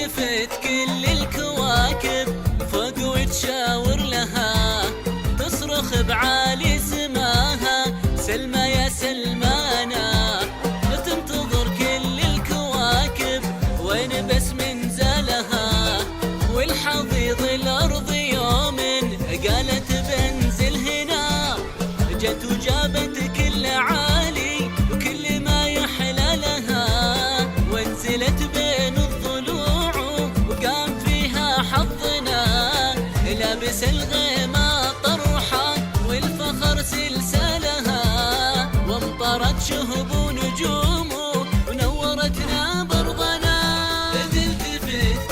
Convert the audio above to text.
تلتفت كل الكواكب فوق وتشاور لها، تصرخ بعالي سماها سلمى يا سلمانا. تنتظر كل الكواكب وين بس من زالها، والحضيض الأرض يوم قالت بنزل هنا، جت وجابت كل عالي وكل ما يحلى لها، وانزلت بين الضلوع وقام فيها حظنا، لابس الغيمة طرحة والفخر سلسالها، وامطرت شهب ونجوم ونورتنا برضنا. تلتفت